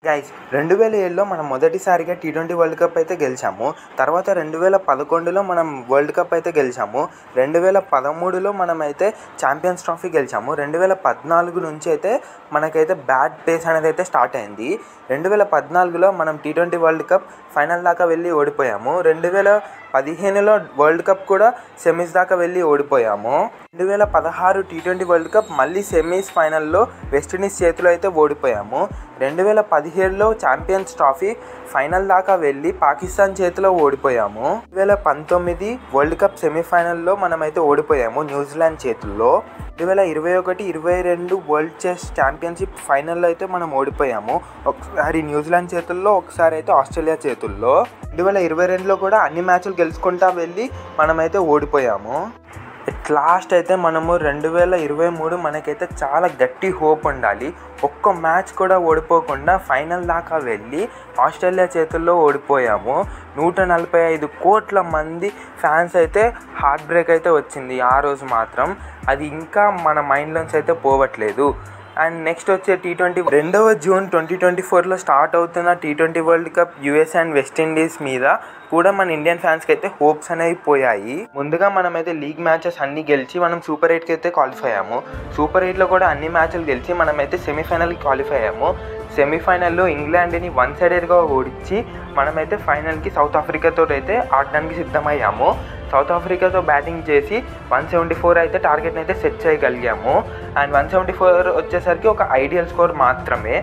Guys 2007లో మనం మొదటిసారిగా T20 world cup అయితే గెలిచాము. తర్వాత 2011లో మనం వరల్డ్ కప్ అయితే గెలిచాము. 2013లో మనమైతే ఛాంపియన్స్ ట్రోఫీ గెలిచాము. 2014 నుంచి అయితే మనకైతే బ్యాడ్ పేస్ అనేది అయితే స్టార్ట్ అయింది. 2014లో మనం టీ20 వరల్డ్ కప్ ఫైనల్ దాకా వెళ్ళి ఓడిపోయాము. 2015లో వరల్డ్ కప్ కూడా సెమీస్ దాకా వెళ్ళి ఓడిపోయాము. 2016 టీ20 వరల్డ్ కప్ మళ్ళీ సెమీస్ ఫైనల్లో వెస్టిండీస్ చేతిలో అయితే ఓడిపోయాము. 2017లో ఛాంపియన్స్ ట్రోఫీ ఫైనల్ దాకా వెళ్ళి పాకిస్తాన్ చేతిలో ఓడిపోయాము. 2019 వరల్డ్ కప్ సెమీఫైనల్లో మనమైతే ఓడిపోయాము న్యూజిలాండ్ చేతుల్లో. 2021-22 వరల్డ్ చెస్ ఛాంపియన్షిప్ ఫైనల్లో అయితే మనం ఓడిపోయాము. ఒకసారి న్యూజిలాండ్ చేతుల్లో, ఒకసారి అయితే ఆస్ట్రేలియా చేతుల్లో. 2022లో కూడా అన్ని మ్యాచ్లు గెలుచుకుంటా వెళ్ళి మనమైతే ఓడిపోయాము. ఎట్ లాస్ట్ అయితే మనము 2023 మనకైతే చాలా గట్టి హోప్ ఉండాలి. ఒక్క మ్యాచ్ కూడా ఓడిపోకుండా ఫైనల్ దాకా వెళ్ళి ఆస్ట్రేలియా చేతుల్లో ఓడిపోయాము. 145 కోట్ల మంది ఫ్యాన్స్ అయితే హార్ట్ బ్రేక్ అయితే వచ్చింది ఆ రోజు మాత్రం. అది ఇంకా మన మైండ్లోంచి అయితే పోవట్లేదు. అండ్ నెక్స్ట్ వచ్చే టీ20 2వ జూన్ 2024లో స్టార్ట్ అవుతున్న T20 world cup US and West Indies మీద కూడా మన ఇండియన్ ఫ్యాన్స్కి అయితే హోప్స్ అనేవి పోయాయి. ముందుగా మనమైతే లీగ్ మ్యాచెస్ అన్నీ గెలిచి మనం సూపర్ 8కి అయితే క్వాలిఫై అయ్యాము. సూపర్ 8లో కూడా అన్ని మ్యాచ్లు గెలిచి మనమైతే సెమీఫైనల్కి క్వాలిఫై అయ్యాము. సెమీఫైనల్లో ఇంగ్లాండ్ని 1 సైడెడ్గా ఓడించి మనమైతే ఫైనల్కి సౌత్ ఆఫ్రికాతో అయితే ఆడడానికి సిద్ధమయ్యాము. సౌత్ ఆఫ్రికాతో బ్యాటింగ్ చేసి 174 అయితే టార్గెట్ని అయితే సెట్ చేయగలిగాము. అండ్ 174 వచ్చేసరికి ఒక ఐడియల్ స్కోర్ మాత్రమే,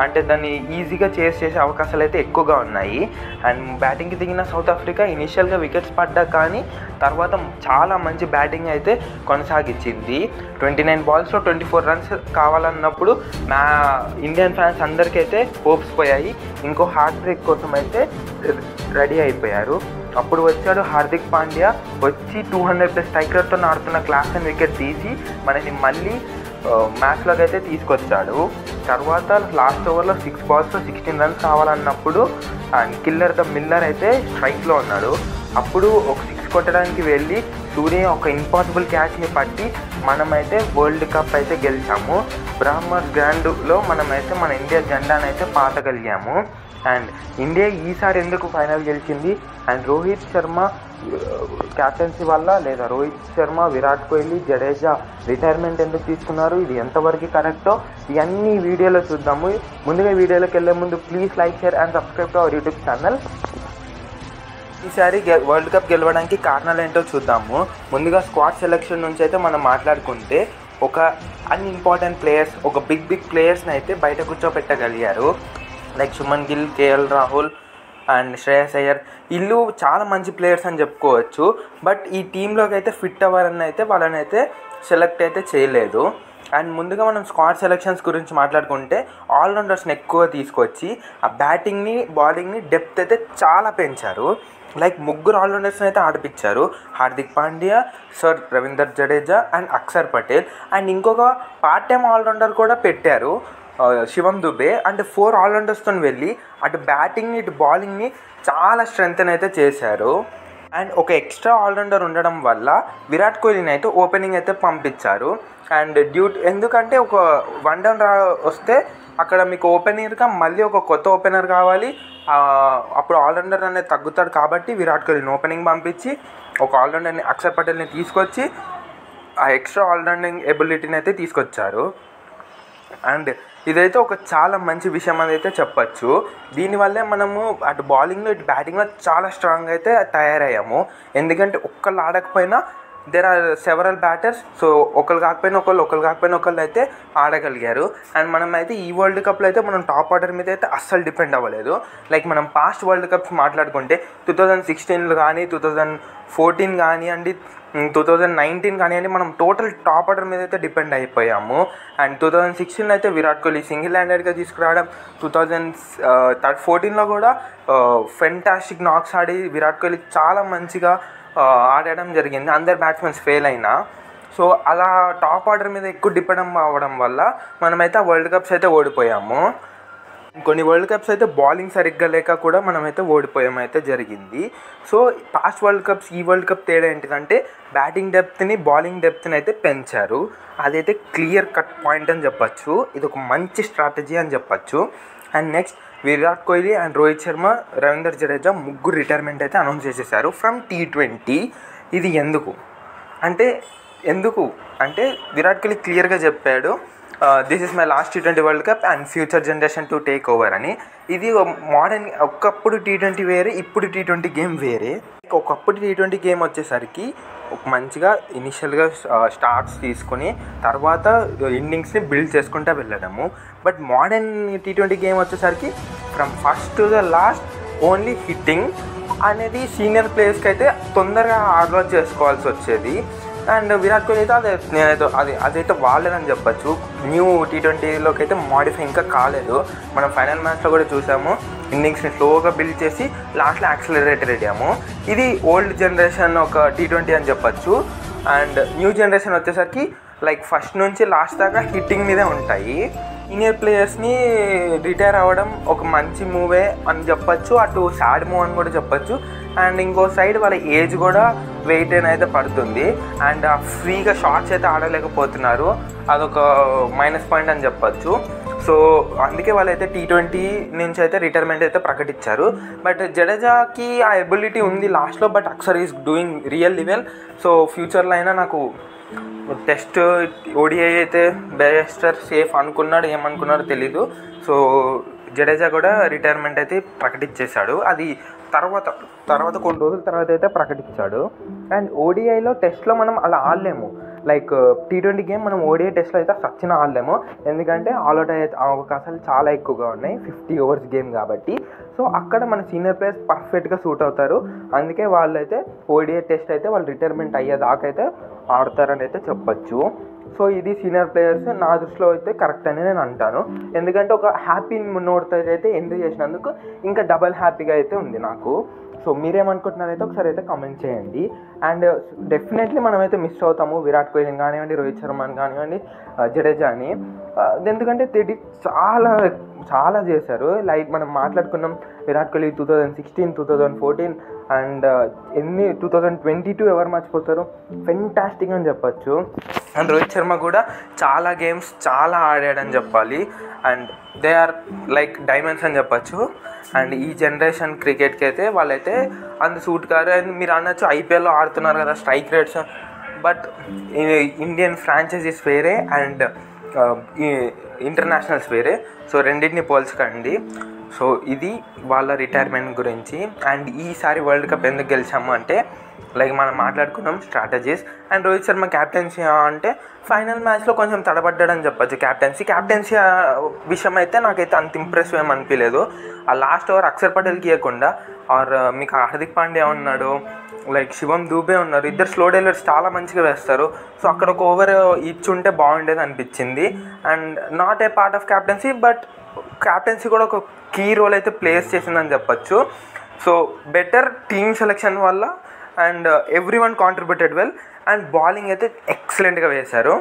అంటే దాన్ని ఈజీగా చేసే అవకాశాలు అయితే ఎక్కువగా ఉన్నాయి. అండ్ బ్యాటింగ్కి దిగిన సౌత్ ఆఫ్రికా ఇనీషియల్గా వికెట్స్ పడ్డా కానీ తర్వాత చాలా మంచి బ్యాటింగ్ అయితే కొనసాగించింది. 29 బాల్స్లో 24 రన్స్ కావాలన్నప్పుడు నా ఇండియన్ ఫ్యాన్స్ అందరికైతే హోప్స్ పోయాయి. ఇంకో హార్ట్ బ్రేక్ కోసం అయితే రెడీ అయిపోయారు. అప్పుడు వచ్చాడు హార్దిక్ పాండ్యా. వచ్చి 200+ స్ట్రైకర్తో ఆడుతున్న క్లాస్ అండ్ వికెట్ తీసి మనకి మళ్ళీ మ్యాచ్లోకి అయితే తీసుకొచ్చాడు. తర్వాత లాస్ట్ ఓవర్లో 6 బాల్స్లో 16 రన్స్ కావాలన్నప్పుడు కిల్లర్ ద మిల్లర్ అయితే స్ట్రైక్లో ఉన్నాడు. అప్పుడు ఒక 6 కొట్టడానికి వెళ్ళి సూర్య ఒక ఇంపాసిబుల్ క్యాచ్ని పట్టి మనమైతే వరల్డ్ కప్ అయితే గెలిచాము. బ్రాహ్మర్ గ్రాండ్లో మనమైతే మన ఇండియా జెండాను అయితే పాతగలిగాము. అండ్ ఇండియా ఈసారి ఎందుకు ఫైనల్ గెలిచింది అండ్ రోహిత్ శర్మ క్యాప్టెన్సీ వల్ల, లేదా రోహిత్ శర్మ, విరాట్ కోహ్లీ, జడేజా రిటైర్మెంట్ ఎందుకు తీసుకున్నారు, ఇది ఎంతవరకు కరెక్టో ఇవన్నీ వీడియోలో చూద్దాము. ముందుగా వీడియోలోకి వెళ్ళే ముందు please like, share and subscribe to our YouTube channel. ఈసారి వరల్డ్ కప్ గెలవడానికి కారణాలు ఏంటో చూద్దాము. ముందుగా స్క్వాడ్ సెలెక్షన్ నుంచి అయితే మనం మాట్లాడుకుంటే ఒక అన్ఇంపార్టెంట్ ప్లేయర్స్, ఒక బిగ్ ప్లేయర్స్ని అయితే బయట కూర్చోపెట్టగలిగారు. Like Shubman Gill, KL Rahul and Shreyas Iyer. వీళ్ళు చాలా మంచి ప్లేయర్స్ అని చెప్పుకోవచ్చు. బట్ ఈ టీంలోకి అయితే ఫిట్ అవ్వాలని అయితే వాళ్ళని అయితే సెలెక్ట్ అయితే చేయలేదు. అండ్ ముందుగా మనం స్క్వాడ్ సెలెక్షన్స్ గురించి మాట్లాడుకుంటే ఆల్రౌండర్స్ని ఎక్కువ తీసుకొచ్చి ఆ బ్యాటింగ్ని, బౌలింగ్ని డెప్త్ అయితే చాలా పెంచారు. లైక్ 3 ఆల్రౌండర్స్ని అయితే ఆడిపించారు. Hardik Pandya, sir Ravinder Jadeja and Axar Patel. And ఇంకొక పార్ట్ టైం ఆల్రౌండర్ కూడా పెట్టారు, శివం దుబే. అండ్ 4 ఆల్రౌండర్స్తో వెళ్ళి అటు బ్యాటింగ్ని, ఇటు బౌలింగ్ని చాలా స్ట్రెంగ్తన్ అయితే చేశారు. అండ్ ఒక ఎక్స్ట్రా ఆల్రౌండర్ ఉండడం వల్ల విరాట్ కోహ్లీని అయితే ఓపెనింగ్ అయితే పంపించారు. అండ్ ఎందుకంటే ఒక 1 డౌన్ వస్తే అక్కడ మీకు ఓపెనర్గా మళ్ళీ ఒక కొత్త ఓపెనర్ కావాలి, అప్పుడు ఆల్రౌండర్ అనేది తగ్గుతాడు. కాబట్టి విరాట్ కోహ్లీని ఓపెనింగ్ పంపించి ఒక ఆల్రౌండర్ని, అక్షర్ పటేల్ని తీసుకొచ్చి ఆ ఎక్స్ట్రా ఆల్రౌండింగ్ ఎబిలిటీని అయితే తీసుకొచ్చారు. అండ్ ఇదైతే ఒక చాలా మంచి విషయం అని అయితే చెప్పచ్చు. దీనివల్లే మనము అటు బౌలింగ్లో, ఇటు బ్యాటింగ్లో చాలా స్ట్రాంగ్ అయితే తయారయ్యాము. ఎందుకంటే ఒక్కళ్ళు ఆడకపోయినా there are several batters. So ఒకళ్ళు కాకపోయినా ఒకళ్ళు అయితే ఆడగలిగారు. అండ్ మనం అయితే ఈ వరల్డ్ కప్లో అయితే మనం టాప్ ఆర్డర్ మీద అయితే అస్సలు డిపెండ్ అవ్వలేదు. లైక్ మనం పాస్ట్ వరల్డ్ కప్స్ మాట్లాడుకుంటే 2016 కానీ, 2014 కానివ్వండి, 2019 కానివ్వండి, మనం టోటల్ టాప్ ఆర్డర్ మీద అయితే డిపెండ్ అయిపోయాము. అండ్ 2016 అయితే విరాట్ కోహ్లీ సింగిల్ హ్యాండెడ్గా తీసుకురావడం, 2014లో కూడా ఫెంటాస్టిక్ నాక్స్ ఆడి విరాట్ కోహ్లీ చాలా మంచిగా ఆడడం జరిగింది, అందరు బ్యాట్స్మెన్స్ ఫెయిల్ అయినా. సో అలా టాప్ ఆర్డర్ మీద ఎక్కువ డిపెండ్ అవ్వడం వల్ల మనమైతే ఆ వరల్డ్ కప్స్ అయితే ఓడిపోయాము. కొన్ని వరల్డ్ కప్స్ అయితే బౌలింగ్ సరిగ్గా లేక కూడా మనమైతే ఓడిపోయామైతే జరిగింది. సో పాస్ట్ వరల్డ్ కప్స్, ఈ వరల్డ్ కప్ తేడా ఏంటిదంటే బ్యాటింగ్ డెప్త్ని, బౌలింగ్ డెప్త్ని అయితే పెంచారు. అదైతే క్లియర్ కట్ పాయింట్ అని చెప్పచ్చు. ఇది ఒక మంచి స్ట్రాటజీ అని చెప్పచ్చు. And next Virat Kohli and Rohit Sharma, Ravindra Jadeja ముగ్గురు రిటైర్మెంట్ అయితే అనౌన్స్ చేసేసారు ఫ్రమ్ T20. ఇది ఎందుకు అంటే విరాట్ కోహ్లీ క్లియర్గా చెప్పాడు, this is my last T20 world cup and future generation to take over అని. ఇది మోడర్న్, ఒకప్పుడు T20 వేరే, ఇప్పుడు T20 గేమ్ వేరే. ఒకప్పుడు T20 గేమ్ వచ్చేసరికి ఒక మంచిగా ఇనిషియల్గా స్టార్ట్స్ తీసుకొని తర్వాత ఇన్నింగ్స్ని బిల్డ్ చేసుకుంటూ వెళ్ళడము. బట్ మోడర్న్ T20 గేమ్ వచ్చేసరికి from first to the last only hitting అనేది సీనియర్ ప్లేయర్స్కి అయితే తొందరగా అలవాటు చేసుకోవాల్సి వచ్చేది. అండ్ విరాట్ కోహ్లీ అయితే అదైతే వాడలేదని చెప్పచ్చు. న్యూ T20లోకి అయితే మాడిఫై ఇంకా కాలేదు. మనం ఫైనల్ మ్యాచ్లో కూడా చూసాము, ఇన్నింగ్స్ని స్లోగా బిల్డ్ చేసి లాస్ట్లో యాక్సిలరేటర్ అయ్యాము. ఇది ఓల్డ్ జనరేషన్ ఒక T20 అని చెప్పచ్చు. అండ్ న్యూ జనరేషన్ వచ్చేసరికి లైక్ ఫస్ట్ నుంచి లాస్ట్ దాకా హిట్టింగ్ మీదే ఉంటాయి. సీనియర్ ప్లేయర్స్ని రిటైర్ అవ్వడం ఒక మంచి మూవే అని చెప్పచ్చు, అటు సాడ్ మూవ్ అని కూడా చెప్పచ్చు. అండ్ ఇంకో సైడ్ వాళ్ళ ఏజ్ కూడా వెయిట్ అయితే పడుతుంది. అండ్ ఫ్రీగా షాట్స్ అయితే ఆడలేకపోతున్నారు, అదొక మైనస్ పాయింట్ అని చెప్పచ్చు. సో అందుకే వాళ్ళైతే T20 నుంచి అయితే రిటైర్మెంట్ అయితే ప్రకటించారు. బట్ జడేజాకి ఆ ఎబిలిటీ ఉంది లాస్ట్లో, but Akbar is doing really well. So ఫ్యూచర్లో అయినా నాకు టెస్ట్ ODI అయితే బెస్టర్ సేఫ్ అనుకున్నాడు, ఏమనుకున్నాడో తెలీదు. సో జడేజా కూడా రిటైర్మెంట్ అయితే ప్రకటించేశాడు. అది తర్వాత కొన్ని రోజుల తర్వాత అయితే ప్రకటించాడు. అండ్ ODIలో టెస్ట్లో మనం అలా ఆడలేము, లైక్ T20 గేమ్ మనం ODI టెస్ట్లో అయితే సచ్చిన ఆడలేము, ఎందుకంటే ఆల్అౌట్ అయ్యే అవకాశాలు చాలా ఎక్కువగా ఉన్నాయి 50 ఓవర్స్ గేమ్ కాబట్టి. సో అక్కడ మన సీనియర్ ప్లేయర్స్ పర్ఫెక్ట్గా సూట్ అవుతారు. అందుకే వాళ్ళైతే ODI టెస్ట్ అయితే వాళ్ళు రిటైర్మెంట్ అయ్యేదాకైతే ఆడతారని అయితే చెప్పచ్చు. సో ఇది సీనియర్ ప్లేయర్స్ నా దృష్టిలో అయితే కరెక్ట్ అని నేను అంటాను, ఎందుకంటే ఒక హ్యాపీ నోట్తో అయితే ఎంజాయ్ చేసినందుకు ఇంకా డబల్ హ్యాపీగా అయితే ఉంది నాకు. సో మీరేమనుకుంటున్నారైతే ఒకసారి అయితే కామెంట్ చేయండి. అండ్ డెఫినెట్లీ మనమైతే మిస్ అవుతాము విరాట్ కోహ్లీని కానివ్వండి, రోహిత్ శర్మని కానివ్వండి, జడేజాని. ఎందుకంటే తెడి చాలా చేశారు. లైక్ మనం మాట్లాడుకున్నాం విరాట్ కోహ్లీ 2016, 2014 అండ్ 2022 ఎవరు మర్చిపోతారు, ఫెంటాస్టిక్ అని చెప్పచ్చు. అండ్ రోహిత్ శర్మ కూడా చాలా గేమ్స్ చాలా ఆడాడని చెప్పాలి. And they are like diamonds అని చెప్పచ్చు. అండ్ ఈ జనరేషన్ క్రికెట్కి అయితే వాళ్ళైతే అంత సూట్ కారు. అండ్ మీరు అనొచ్చు IPLలో ఆడుతున్నారు కదా strike rates, but Indian franchises వేరే అండ్ ఇంటర్నేషనల్స్ వేరే. సో రెండింటిని పోల్చకండి. సో ఇది వాళ్ళ రిటైర్మెంట్ గురించి. అండ్ ఈసారి వరల్డ్ కప్ ఎందుకు గెలిచాము అంటే లైక్ మనం మాట్లాడుకున్నాం strategies. And Rohit Sharma captaincy అంటే ఫైనల్ మ్యాచ్లో కొంచెం తడబడ్డాడని చెప్పచ్చు. క్యాప్టెన్సీ విషయం అయితే నాకైతే అంత ఇంప్రెసివ్ ఏమి అనిపించలేదు. ఆ లాస్ట్ ఓవర్ అక్షర్ పటేల్కి ఇవ్వకుండా ఆర్ మీకు హార్దిక్ పాండ్యా ఉన్నాడు, లైక్ శివం దూబే ఉన్నారు, ఇద్దరు స్లో డైలర్స్ చాలా మంచిగా వేస్తారు. సో అక్కడ ఒక ఓవర్ ఇచ్చుంటే బాగుండేది అనిపించింది. And not a part of captaincy, but captaincy కూడా ఒక కీ రోల్ అయితే ప్లేస్ చేసిందని చెప్పచ్చు. సో బెటర్ టీమ్ సెలెక్షన్ వల్ల and every one contributed well. And bowling అయితే ఎక్సలెంట్గా వేశారు.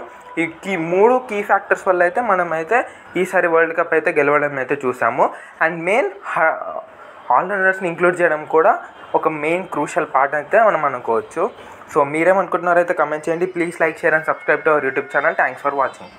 ఈ మూడు కీ ఫ్యాక్టర్స్ వల్ల అయితే మనమైతే ఈసారి వరల్డ్ కప్ అయితే గెలవడం అయితే చూసాము. అండ్ మెయిన్ ఆల్రౌండర్స్ని ఇంక్లూడ్ చేయడం కూడా ఒక మెయిన్ క్రూషియల్ పార్ట్ అయితే మనం అనుకోవచ్చు. సో మీరేమనుకుంటున్నారైతే కమెంట్ చేయండి. Please like, share and subscribe to our YouTube channel. Thanks for watching.